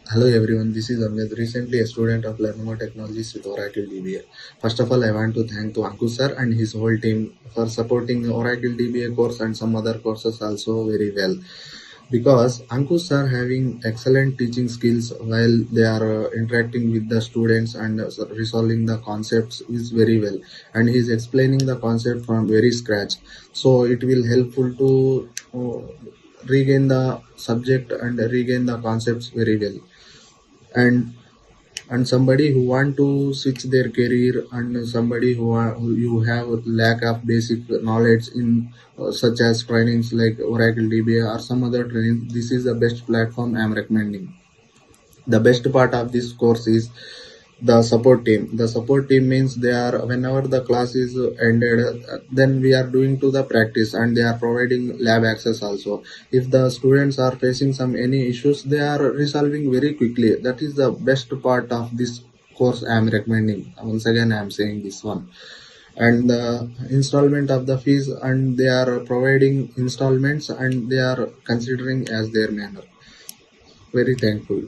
Hello everyone, this is Amjad, recently a student of Learnomate Technologies with Oracle DBA. First of all, I want to thank to Ankush sir and his whole team for supporting Oracle DBA course and some other courses also very well. Because Ankush sir having excellent teaching skills while they are interacting with the students and resolving the concepts is very well, and he is explaining the concept from very scratch. So it will helpful to regain the subject and regain the concepts very well. And somebody who want to switch their career, and somebody who you have lack of basic knowledge in such as trainings like Oracle DBA or some other training, this is the best platform I am recommending. The best part of this course is the support team. The support team means they are, whenever the class is ended, then we are doing to the practice, and they are providing lab access also. If the students are facing some any issues, they are resolving very quickly. That is the best part of this course I am recommending. Once again I am saying this one. And the installment of the fees, and they are providing installments, and they are considering as their manner. Very thankful.